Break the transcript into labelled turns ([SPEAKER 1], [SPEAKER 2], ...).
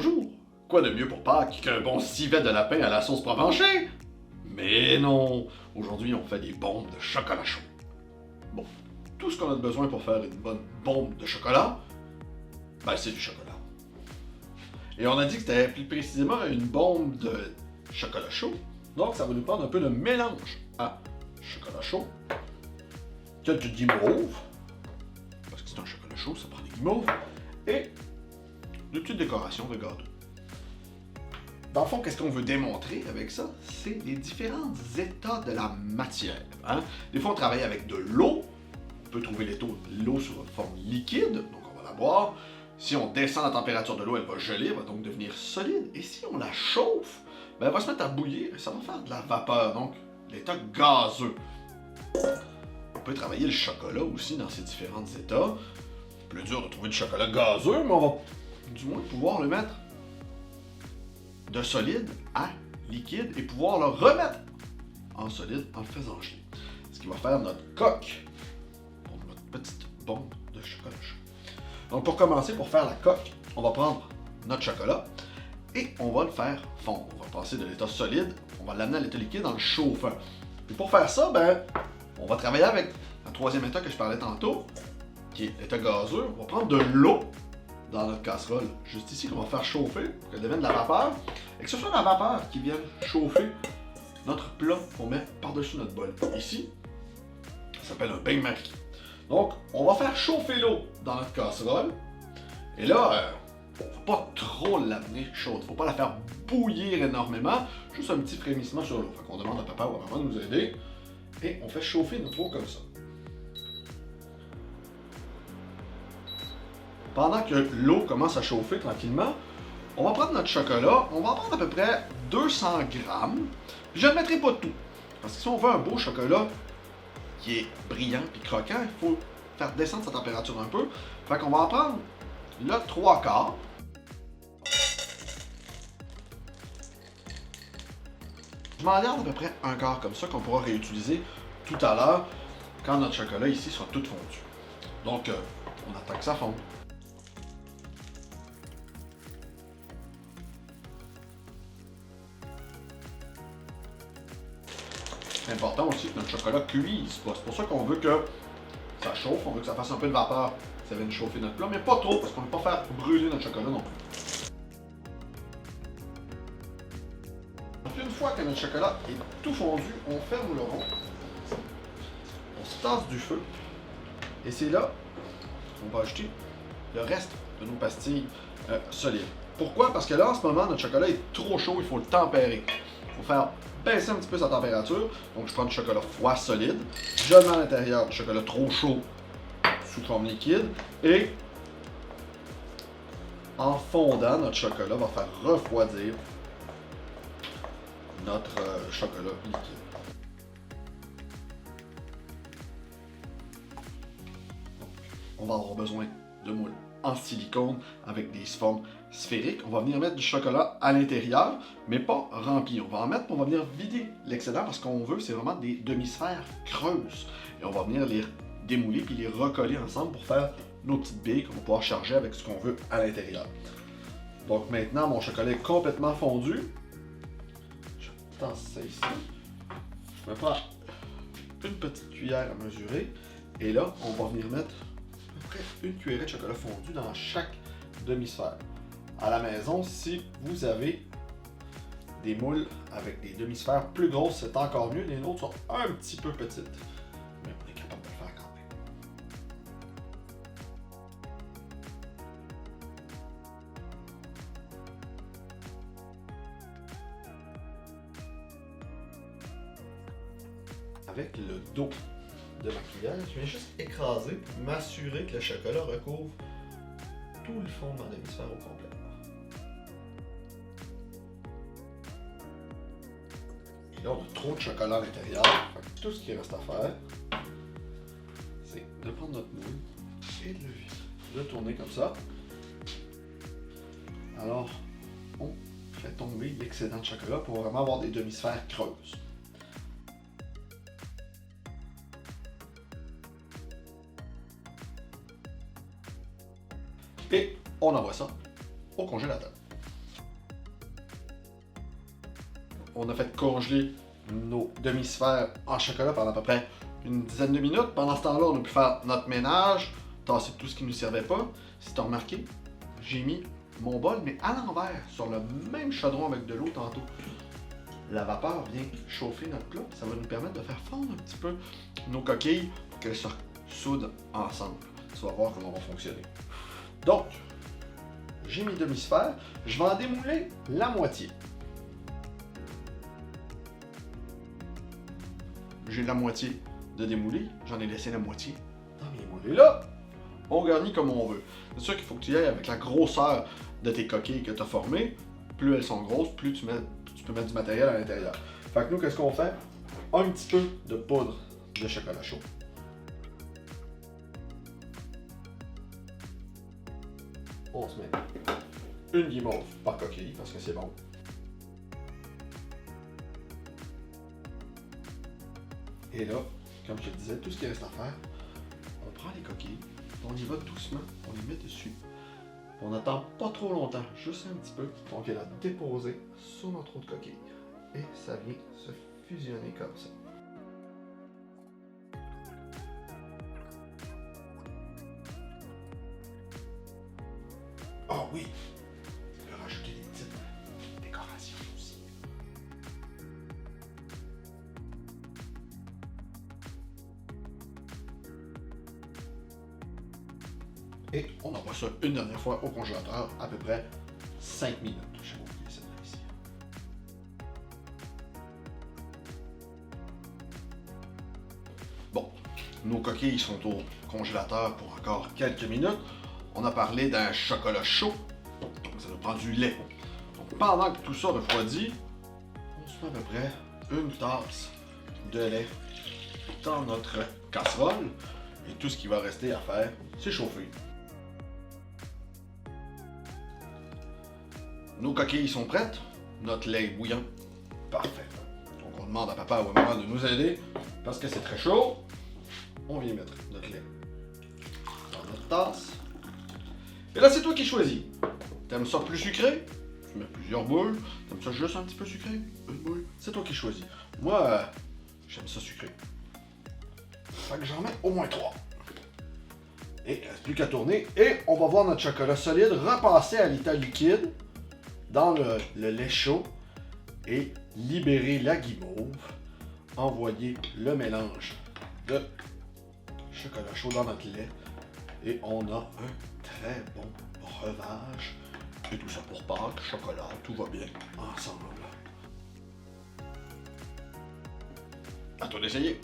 [SPEAKER 1] bonjour! Quoi de mieux pour Pâques qu'un bon civet de lapin à la sauce provenchée? Mais non! Aujourd'hui, on fait des bombes de chocolat chaud. Bon, tout ce qu'on a besoin pour faire une bonne bombe de chocolat, ben c'est du chocolat. Et on a dit que c'était plus précisément une bombe de chocolat chaud. Donc ça va nous prendre un peu de mélange à chocolat chaud, quelques guimauves, parce que c'est un chocolat chaud, ça prend des guimauves, et de petites décorations de gâteau. Dans le fond, qu'est-ce qu'on veut démontrer avec ça? C'est les différents états de la matière. Hein? Des fois, on travaille avec de l'eau. On peut trouver l'eau sous forme liquide, donc on va la boire. Si on descend la température de l'eau, elle va geler, elle va donc devenir solide. Et si on la chauffe, ben, elle va se mettre à bouillir et ça va faire de la vapeur, donc l'état gazeux. On peut travailler le chocolat aussi dans ces différents états. Plus dur de trouver du chocolat gazeux, mais on va du moins pouvoir le mettre de solide à liquide et pouvoir le remettre en solide en le faisant geler. Ce qui va faire notre coque pour notre petite bombe de chocolat chaud. Donc pour commencer, pour faire la coque, on va prendre notre chocolat et on va le faire fondre. On va passer de l'état solide, on va l'amener à l'état liquide en le chauffant. Et pour faire ça, ben, on va travailler avec le troisième état que je parlais tantôt, qui est l'état gazeux. On va prendre de l'eau dans notre casserole, juste ici, qu'on va faire chauffer pour qu'elle devienne de la vapeur, et que ce soit la vapeur qui vienne chauffer notre plat qu'on met par-dessus notre bol. Ici, ça s'appelle un bain-marie. Donc, on va faire chauffer l'eau dans notre casserole, et là, faut pas trop l'amener chaude, faut pas la faire bouillir énormément, juste un petit frémissement sur l'eau. Fait qu'on demande à papa ou à maman de nous aider, et on fait chauffer notre eau comme ça. Pendant que l'eau commence à chauffer tranquillement, on va prendre notre chocolat, on va en prendre à peu près 200 grammes. Je ne mettrai pas tout, parce que si on veut un beau chocolat qui est brillant et croquant, il faut faire descendre sa température un peu. Fait qu'on va en prendre le 3/4. Je m'en garde à peu près un quart comme ça qu'on pourra réutiliser tout à l'heure quand notre chocolat ici sera tout fondu. Donc, on attend que ça fonde. C'est important aussi que notre chocolat cuise. C'est pour ça qu'on veut que ça chauffe, on veut que ça fasse un peu de vapeur. Ça vienne chauffer notre plat, mais pas trop, parce qu'on ne veut pas faire brûler notre chocolat non plus. Donc une fois que notre chocolat est tout fondu, on ferme le rond. On se tasse du feu. Et c'est là qu'on va ajouter le reste de nos pastilles solides. Pourquoi? Parce que là, en ce moment, notre chocolat est trop chaud, il faut le tempérer. Il faut faire baisser un petit peu sa température. Donc, je prends du chocolat froid solide. Je mets à l'intérieur du chocolat trop chaud sous forme liquide. Et en fondant, notre chocolat va faire refroidir notre chocolat liquide. Donc, on va avoir besoin de moules en silicone avec des formes sphériques. On va venir mettre du chocolat à l'intérieur, mais pas rempli. On va en mettre, on va venir vider l'excédent parce qu'on veut, c'est vraiment des demi-sphères creuses. Et on va venir les démouler puis les recoller ensemble pour faire nos petites billes qu'on va pouvoir charger avec ce qu'on veut à l'intérieur. Donc maintenant, mon chocolat est complètement fondu. Je tasse ça ici. Je me prends une petite cuillère à mesurer. Et là, on va venir mettre une cuillerée de chocolat fondu dans chaque demi-sphère. À la maison, si vous avez des moules avec des demi-sphères plus grosses, c'est encore mieux. Les nôtres sont un petit peu petites, mais on est capable de le faire quand même. Avec le dos de ma cuillère, je viens juste écraser pour m'assurer que le chocolat recouvre tout le fond de ma demi-sphère au complet. Et là, on a trop de chocolat à l'intérieur. Tout ce qu'il reste à faire, c'est de prendre notre moule et de le tourner comme ça. Alors, on fait tomber l'excédent de chocolat pour vraiment avoir des demi-sphères creuses. Et on envoie ça au congélateur. on a fait congeler nos demi-sphères en chocolat pendant à peu près une dizaine de minutes. Pendant ce temps-là, on a pu faire notre ménage, tasser tout ce qui ne nous servait pas. Si tu as remarqué, j'ai mis mon bol, mais à l'envers, sur le même chaudron avec de l'eau tantôt. La vapeur vient chauffer notre plat. Ça va nous permettre de faire fondre un petit peu nos coquilles pour qu'elles se soudent ensemble. Tu vas voir comment on va fonctionner. Donc, j'ai mis demi-sphère. Je vais en démouler la moitié. J'ai la moitié de démoulé. J'en ai laissé la moitié dans mes moules. Et là, on garnit comme on veut. C'est sûr qu'il faut que tu y ailles avec la grosseur de tes coquilles que tu as formées. Plus elles sont grosses, plus tu peux mettre du matériel à l'intérieur. Fait que nous, qu'est-ce qu'on fait? Un petit peu de poudre de chocolat chaud. On se met une guimauve par coquille parce que c'est bon. Et là, comme je te disais, tout ce qui reste à faire, on prend les coquilles, on y va doucement, on les met dessus. On n'attend pas trop longtemps, juste un petit peu. Donc, elle a déposé sur notre autre coquille. Et ça vient se fusionner comme ça. Ah oui! Je vais rajouter des petites décorations aussi. Et on envoie ça une dernière fois au congélateur, à peu près 5 minutes. Je vais oublier cette ici. Bon, nos coquilles sont au congélateur pour encore quelques minutes. On a parlé d'un chocolat chaud, donc ça nous prend du lait. Donc pendant que tout ça refroidit, on se met à peu près une tasse de lait dans notre casserole. Et tout ce qui va rester à faire, c'est chauffer. Nos coquilles sont prêtes, notre lait est bouillant. Parfait. Donc on demande à papa ou à maman de nous aider parce que c'est très chaud. On vient mettre notre lait dans notre tasse. Et là, c'est toi qui choisis. T'aimes ça plus sucré? Tu mets plusieurs boules. T'aimes ça juste un petit peu sucré? Une boule. C'est toi qui choisis. Moi, j'aime ça sucré. Fait que j'en mets au moins 3. Et il ne reste plus qu'à tourner. Et on va voir notre chocolat solide repasser à l'état liquide dans le lait chaud et libérer la guimauve. Envoyer le mélange de chocolat chaud dans notre lait. Et on a un très bon breuvage. Et tout ça pour Pâques, chocolat, tout va bien ensemble. À toi d'essayer.